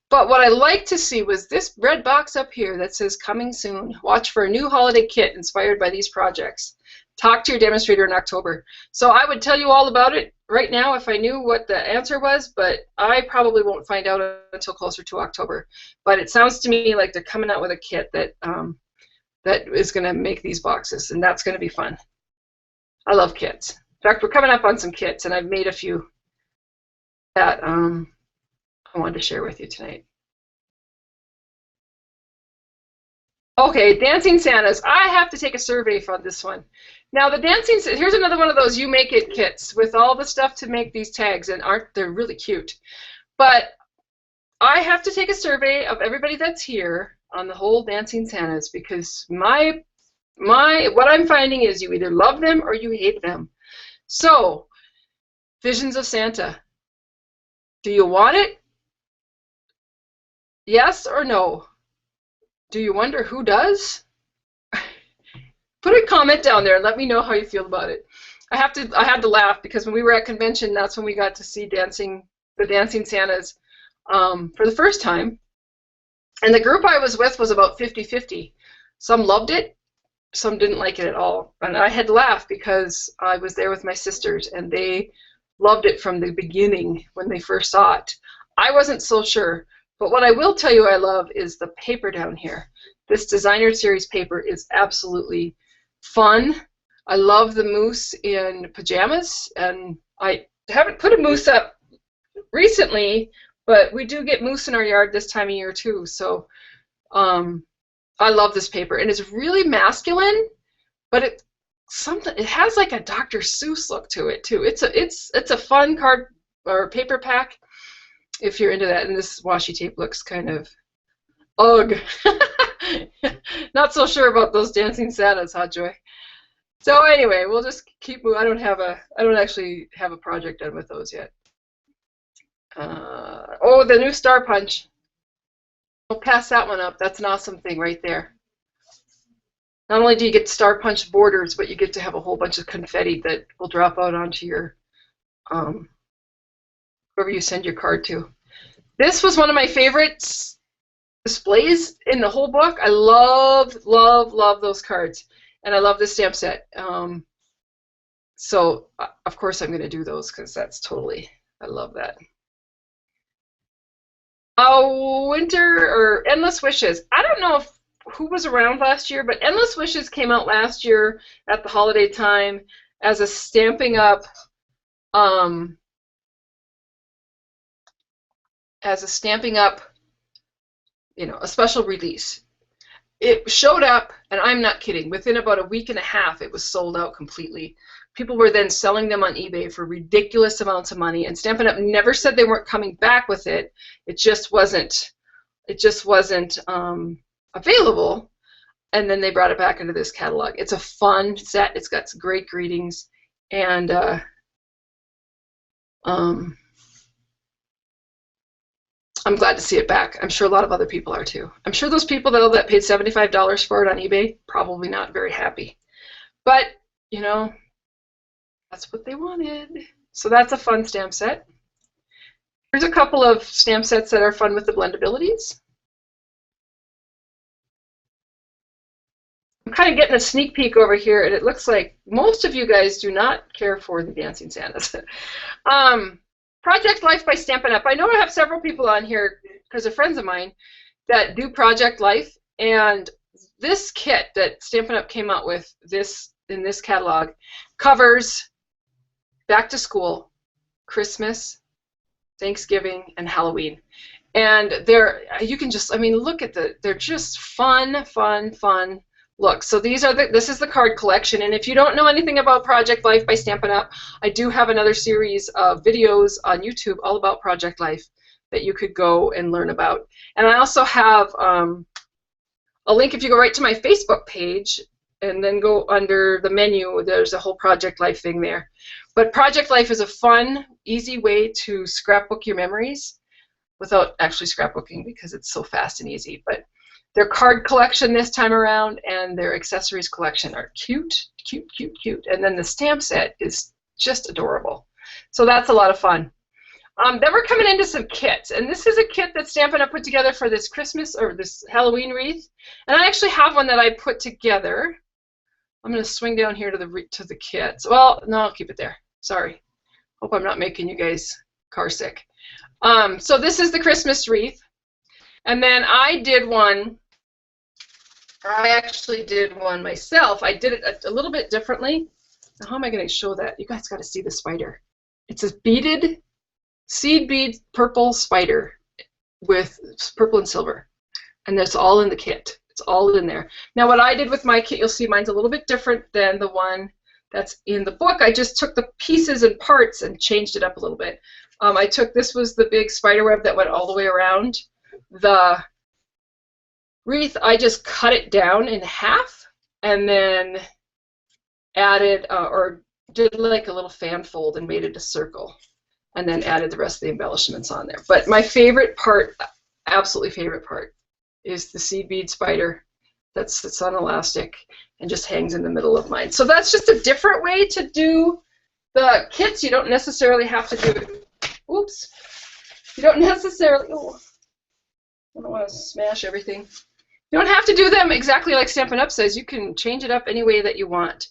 But what I liked to see was this red box up here that says coming soon. Watch for a new holiday kit inspired by these projects. Talk to your demonstrator in October. So I would tell you all about it right now if I knew what the answer was, but I probably won't find out until closer to October. But it sounds to me like they're coming out with a kit that that is going to make these boxes, and that's going to be fun. I love kits. In fact, we're coming up on some kits, and I've made a few that I wanted to share with you tonight. Okay, Dancing Santas. I have to take a survey for this one. Now, here's another one of those you make it kits with all the stuff to make these tags, and they're really cute. But I have to take a survey of everybody that's here on the whole Dancing Santas, because what I'm finding is you either love them or you hate them. So, Visions of Santa. Do you want it? Yes or no? Do you wonder who does? Put a comment down there and let me know how you feel about it. I had to laugh because when we were at convention, that's when we got to see the Dancing Santas for the first time. And the group I was with was about 50-50. Some loved it, some didn't like it at all. And I had to laugh because I was there with my sisters and they loved it from the beginning when they first saw it. I wasn't so sure. But what I will tell you I love is the paper down here. This designer series paper is absolutely fun. I love the moose in pajamas, and I haven't put a moose up recently, but we do get moose in our yard this time of year too. So I love this paper, and it's really masculine, but something. It has like a Dr. Seuss look to it too. It's a fun card or paper pack if you're into that. And this washi tape looks kind of ugh. Not so sure about those dancing Santas, huh, Joy? So anyway, we'll just keep moving. I don't actually have a project done with those yet. Oh, the new Star Punch. We'll pass that one up. That's an awesome thing right there. Not only do you get Star Punch borders, but you get to have a whole bunch of confetti that will drop out onto your whoever you send your card to. This was one of my favorites displays in the whole book. I love, love, love those cards. And I love this stamp set. So, of course, I'm going to do those because that's totally, I love that. Winter or Endless Wishes. I don't know who was around last year, but Endless Wishes came out last year at the holiday time as a Stampin' Up, you know, a special release. It showed up, and I'm not kidding, within about a week and a half, it was sold out completely. People were then selling them on eBay for ridiculous amounts of money, and Stampin' Up! Never said they weren't coming back with it. It just wasn't available, and then they brought it back into this catalog. It's a fun set. It's got some great greetings, and I'm glad to see it back. I'm sure a lot of other people are too. I'm sure those people that paid $75 for it on eBay, probably not very happy. But, you know, that's what they wanted. So that's a fun stamp set. Here's a couple of stamp sets that are fun with the blendabilities. I'm kind of getting a sneak peek over here, and it looks like most of you guys do not care for the Dancing Santas. Project Life by Stampin' Up! I know I have several people on here, because they're friends of mine, that do Project Life, and this kit that Stampin' Up! Came out with in this catalog covers back to school, Christmas, Thanksgiving, and Halloween. And you can just, I mean, look at they're just fun, fun, fun. Look, so this is the card collection, and if you don't know anything about Project Life by Stampin' Up, I do have another series of videos on YouTube all about Project Life that you could go and learn about. And I also have a link if you go right to my Facebook page and then go under the menu, there's a whole Project Life thing there. But Project Life is a fun, easy way to scrapbook your memories without actually scrapbooking because it's so fast and easy. But their card collection this time around and their accessories collection are cute, cute, cute, cute. And then the stamp set is just adorable. So that's a lot of fun. Then we're coming into some kits. And this is a kit that Stampin' Up! Put together for this Christmas or this Halloween wreath. And I actually have one that I put together. I'm going to swing down here to the kits. Well, no, I'll keep it there. Sorry. Hope I'm not making you guys car sick. So this is the Christmas wreath. And then I actually did one myself. I did it a little bit differently. Now, how am I going to show that? You guys got to see the spider. It's a beaded seed bead purple spider with purple and silver. And that's all in the kit. It's all in there. Now what I did with my kit, you'll see mine's a little bit different than the one that's in the book. I just took the pieces and parts and changed it up a little bit. This was the big spider web that went all the way around the wreath. I just cut it down in half and then added or did like a little fan fold and made it a circle and then added the rest of the embellishments on there. But my favorite part, absolutely favorite part, is the seed bead spider that sits on elastic and just hangs in the middle of mine. So that's just a different way to do the kits. You don't necessarily have to do it. Oops. You don't necessarily. Oh, I don't want to smash everything. You don't have to do them exactly like Stampin' Up! Says. You can change it up any way that you want.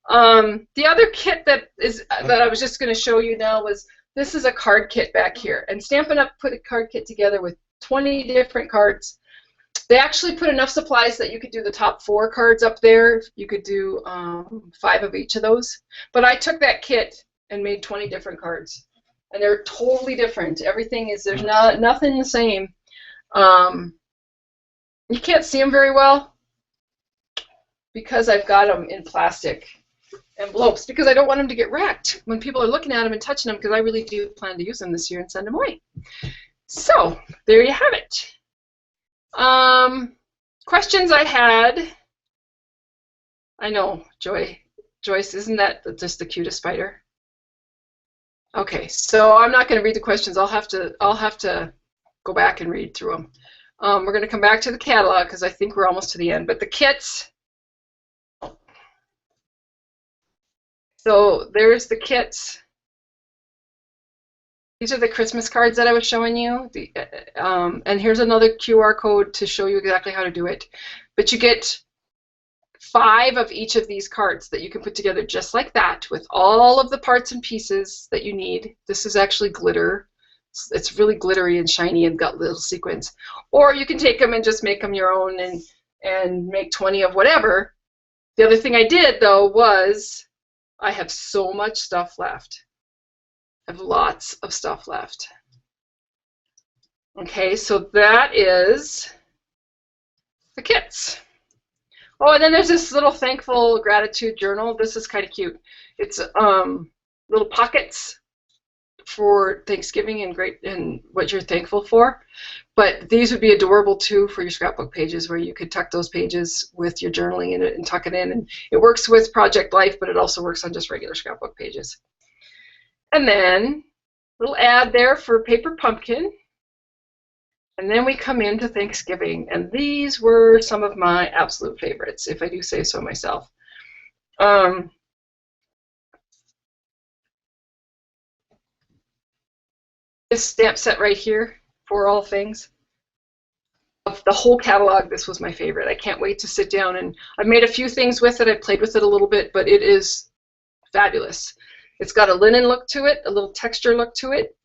The other kit that I was just going to show you now was this is a card kit back here. And Stampin' Up! Put a card kit together with 20 different cards. They actually put enough supplies that you could do the top 4 cards up there. You could do 5 of each of those. But I took that kit and made 20 different cards. And they're totally different. Everything is, there's nothing the same. You can't see them very well because I've got them in plastic. envelopes because I don't want them to get wrecked when people are looking at them and touching them, because I really do plan to use them this year and send them away. So there you have it. Questions I had. I know, Joyce, isn't that just the cutest spider? Okay, so I'm not going to read the questions. I'll have to go back and read through them. We're going to come back to the catalog because I think we're almost to the end. But the kits. So there's the kits. These are the Christmas cards that I was showing you. And here's another QR code to show you exactly how to do it. But you get 5 of each of these cards that you can put together just like that with all of the parts and pieces that you need. This is actually glitter. It's really glittery and shiny and got little sequins. Or you can take them and just make them your own and make 20 of whatever. The other thing I did, though, was I have so much stuff left. I have lots of stuff left. Okay, so that is the kits. Oh, and then there's this little thankful gratitude journal. This is kind of cute. It's little pockets for Thanksgiving and what you're thankful for. But these would be adorable too for your scrapbook pages, where you could tuck those pages with your journaling in it and tuck it in. And it works with Project Life, but it also works on just regular scrapbook pages. And then a little ad there for Paper Pumpkin. And then we come into Thanksgiving, and these were some of my absolute favorites, if I do say so myself. This stamp set right here, For All Things. Of the whole catalog, this was my favorite. I can't wait to sit down, and I've made a few things with it. I played with it a little bit, but it is fabulous. It's got a linen look to it, a little texture look to it.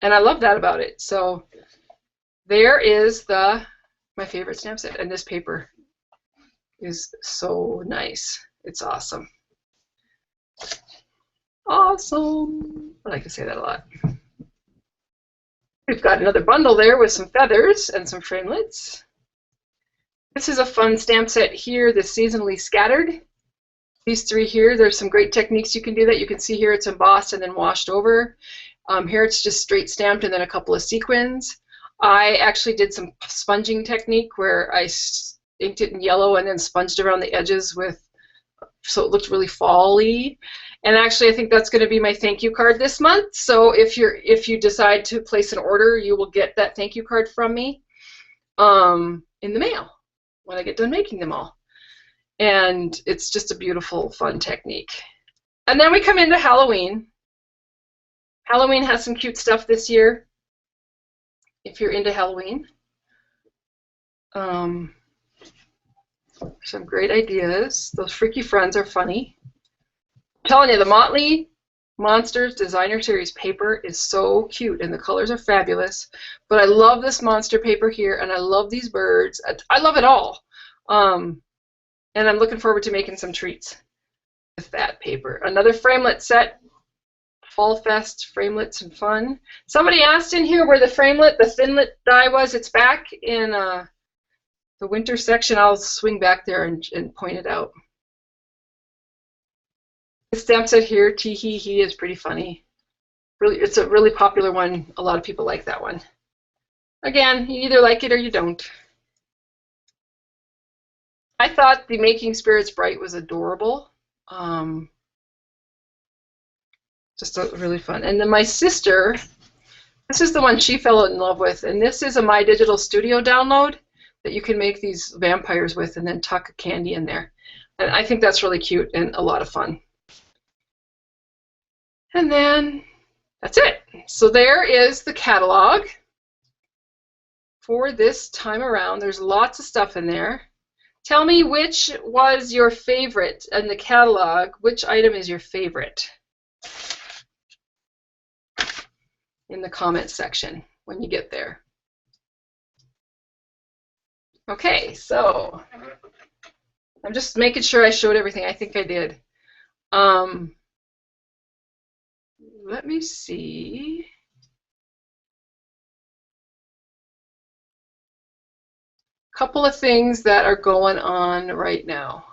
And I love that about it. So there is my favorite stamp set, and this paper is so nice. It's awesome. Awesome. I like to say that a lot. We've got another bundle there with some feathers and some framelits. This is a fun stamp set here, the Seasonally Scattered. These 3 here, there's some great techniques you can do that. You can see here it's embossed and then washed over. Here it's just straight stamped and then a couple of sequins. I actually did some sponging technique where I inked it in yellow and then sponged around the edges so it looked really fall-y. And actually I think that's going to be my thank you card this month. So if you decide to place an order, you will get that thank you card from me in the mail when I get done making them all. And it's just a beautiful, fun technique. And then we come into Halloween. Halloween has some cute stuff this year, if you're into Halloween. Some great ideas. Those Freaky Friends are funny. I'm telling you, the Motley Monsters Designer Series paper is so cute, and the colors are fabulous. But I love this monster paper here, and I love these birds. I love it all. And I'm looking forward to making some treats with that paper. Another framelit set. Fall Fest framelits and fun. Somebody asked in here where the thinlit die was. It's back in the winter section. I'll swing back there and point it out. This stamp set here, Tee Hee Hee, is pretty funny. Really, it's a really popular one. A lot of people like that one. Again, you either like it or you don't. I thought the Making Spirits Bright was adorable. Just really fun. And then my sister, this is the one she fell in love with, and this is a My Digital Studio download that you can make these vampires with and then tuck a candy in there. And I think that's really cute and a lot of fun. And then that's it. So there is the catalog for this time around. There's lots of stuff in there. Tell me which was your favorite in the catalog. Which item is your favorite? In the comments section when you get there. Okay, so I'm just making sure I showed everything. I think I did. Let me see. Couple of things that are going on right now.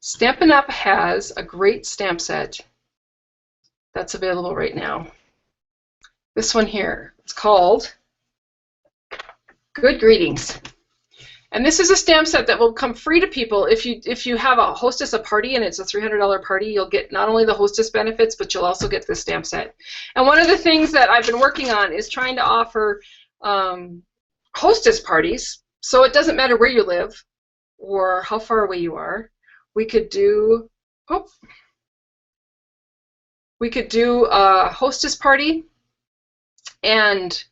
Stampin' Up! Has a great stamp set that's available right now. This one here, it's called Good Greetings. And this is a stamp set that will come free to people. If you have a Hostess a party and it's a $300 party, you'll get not only the Hostess benefits, but you'll also get this stamp set. And one of the things that I've been working on is trying to offer Hostess parties, so it doesn't matter where you live or how far away you are. We could do a Hostess party, and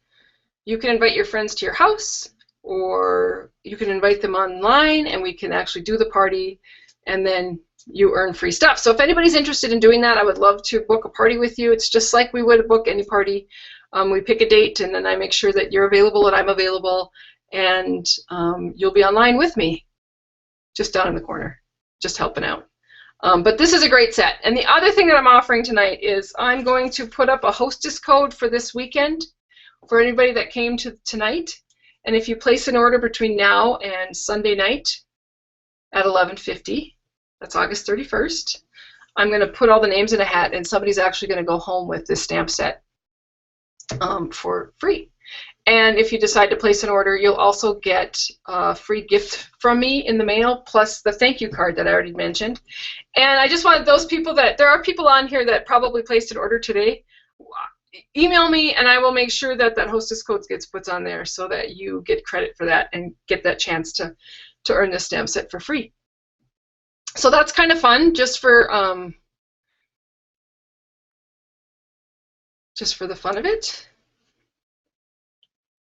you can invite your friends to your house, or you can invite them online, and we can actually do the party, and then you earn free stuff. So if anybody's interested in doing that, I would love to book a party with you. It's just like we would book any party. We pick a date, and then I make sure that you're available and I'm available, and you'll be online with me, just down in the corner, just helping out. But this is a great set. And the other thing that I'm offering tonight is I'm going to put up a Hostess code for this weekend for anybody that came to tonight. And if you place an order between now and Sunday night at 11:50, that's August 31st, I'm going to put all the names in a hat, and somebody's actually going to go home with this stamp set for free. And if you decide to place an order, you'll also get a free gift from me in the mail, plus the thank you card that I already mentioned. And I just wanted those people that, there are people on here that probably placed an order today, email me and I will make sure that that Hostess code gets put on there so that you get credit for that and get that chance to earn this stamp set for free. So that's kind of fun, just for the fun of it.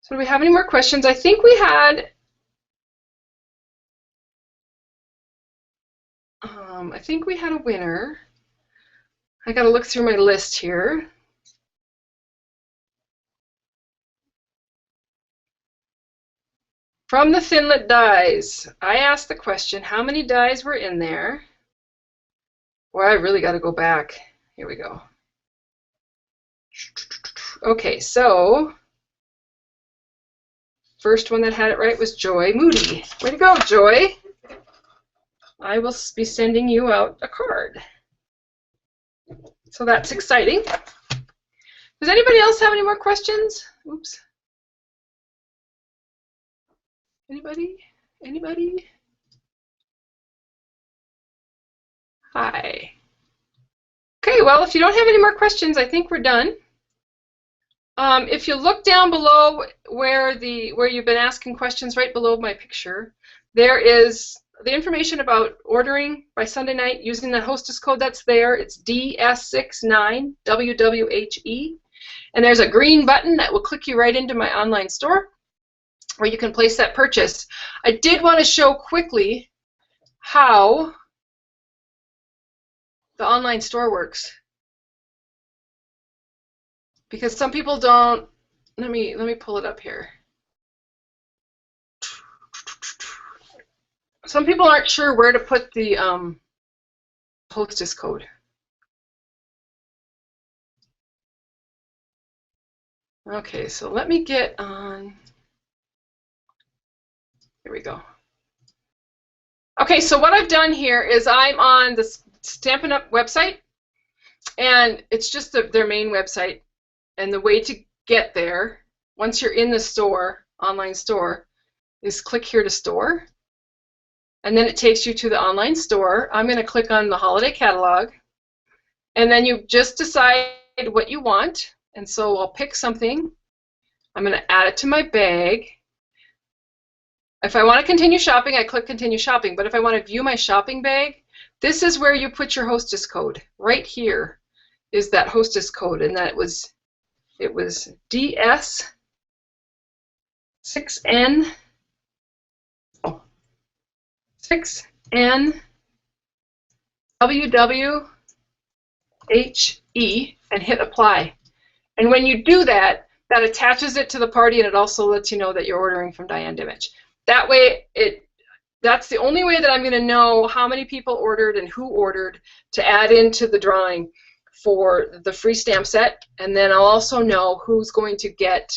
So do we have any more questions? I think we had a winner. I got to look through my list here. From the Thinlit dies, I asked the question, how many dies were in there? Boy, I really got to go back. Here we go. Okay, so first one that had it right was Joy Moody. Way to go, Joy. I will be sending you out a card. So that's exciting. Does anybody else have any more questions? Oops. Anybody? Anybody? Hi. Okay, well, if you don't have any more questions, I think we're done. If you look down below where you've been asking questions, right below my picture, there is the information about ordering by Sunday night using the Hostess code that's there. It's DS69WWHE. And there's a green button that will click you right into my online store where you can place that purchase. I did want to show quickly how the online store works, because some people don't. Let me pull it up here. Some people aren't sure where to put the Hostess code. Okay, so let me get on. Here we go. Okay, so what I've done here is I'm on the Stampin' Up! Website, and it's just their main website. And the way to get there, once you're in the store, online store, is click here to store. And then it takes you to the online store. I'm going to click on the holiday catalog. And then you just decide what you want. And so I'll pick something. I'm going to add it to my bag. If I want to continue shopping, I click continue shopping. But if I want to view my shopping bag, this is where you put your Hostess code. Right here is that Hostess code. And that it was DS6N 6N WWHE and hit apply. And when you do that, that attaches it to the party, and it also lets you know that you're ordering from Diane Dimich. That way, that's the only way that I'm going to know how many people ordered and who ordered to add into the drawing for the free stamp set, and then I'll also know who's going to get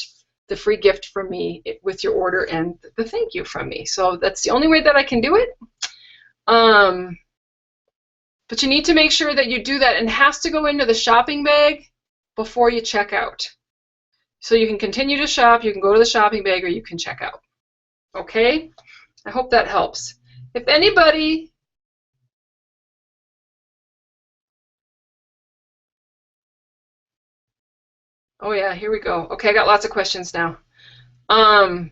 the free gift from me with your order and the thank you from me. So that's the only way that I can do it. But you need to make sure that you do that, and it has to go into the shopping bag before you check out. So you can continue to shop, you can go to the shopping bag, or you can check out. Okay? I hope that helps. If anybody... Oh yeah, here we go. Okay, I got lots of questions now. I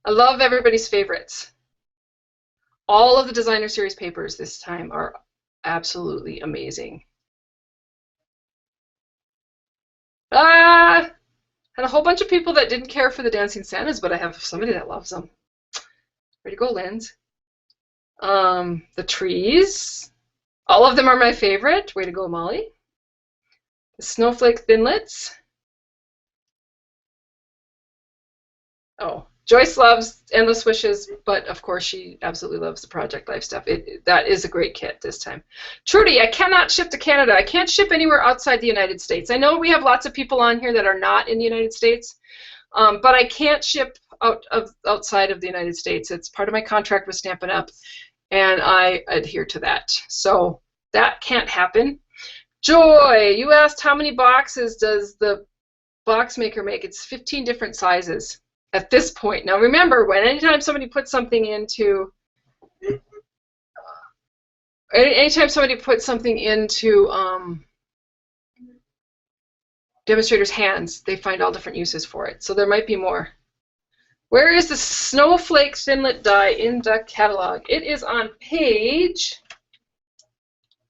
love everybody's favorites. All of the designer series papers this time are absolutely amazing. Had a whole bunch of people that didn't care for the Dancing Santas, but I have somebody that loves them. Way to go, Linz. The trees. All of them are my favorite. Way to go, Molly. The Snowflake thinlits. Oh, Joyce loves Endless Wishes, but of course she absolutely loves the Project Life stuff. That is a great kit this time. Trudy, I cannot ship to Canada. I can't ship anywhere outside the United States. I know we have lots of people on here that are not in the United States, but I can't ship outside of the United States. It's part of my contract with Stampin' Up, and I adhere to that. So that can't happen. Joy, you asked how many boxes does the box maker make? It's 15 different sizes at this point. Now remember, anytime somebody puts something into demonstrators' hands, they find all different uses for it. So there might be more. Where is the Snowflake thinlit die in the catalog? It is on page,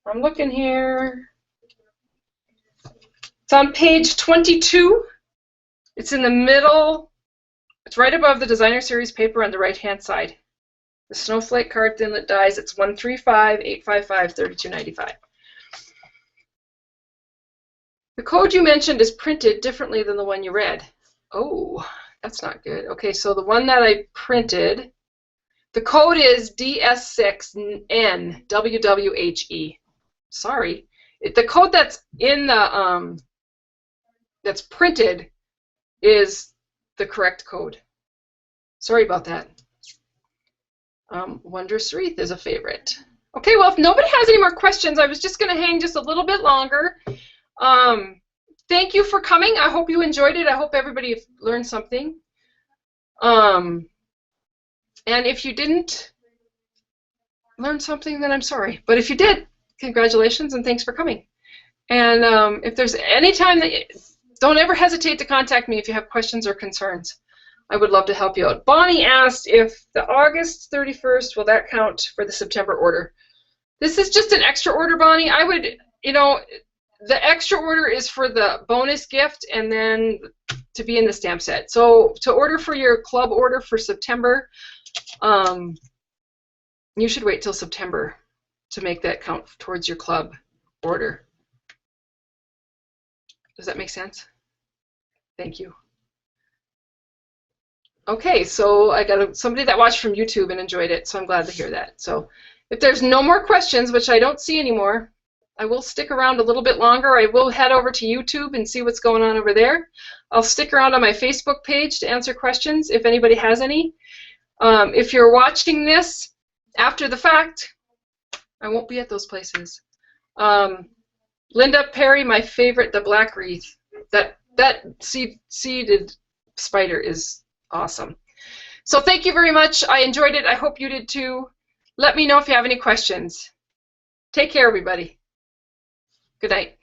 I'm looking here. It's on page 22. It's in the middle. It's right above the designer series paper on the right-hand side. The Snowflake card thinlit dies. It's 135-855-3295. The code you mentioned is printed differently than the one you read. Oh, that's not good. Okay, so the one that I printed, the code is DS6NWWHE. Sorry. The code that's in the that's printed is the correct code. Sorry about that. Wondrous wreath is a favorite. Okay, well, if nobody has any more questions, I was just going to hang just a little bit longer. Thank you for coming. I hope you enjoyed it. I hope everybody learned something. And if you didn't learn something, then I'm sorry. But if you did, congratulations and thanks for coming. And if there's any time that don't ever hesitate to contact me if you have questions or concerns. I would love to help you out. Bonnie asked if the August 31st, will that count for the September order? This is just an extra order, Bonnie. I would, you know, the extra order is for the bonus gift and then to be in the stamp set. So to order for your club order for September, you should wait till September to make that count towards your club order. Does that make sense? Thank you. Okay, so I got somebody that watched from YouTube and enjoyed it, so I'm glad to hear that. So if there's no more questions, which I don't see anymore, I will stick around a little bit longer. I will head over to YouTube and see what's going on over there. I'll stick around on my Facebook page to answer questions if anybody has any. If you're watching this after the fact, I won't be at those places. Linda Perry, my favorite, the black wreath. That seeded spider is awesome. So thank you very much. I enjoyed it. I hope you did too. Let me know if you have any questions. Take care, everybody. Good night.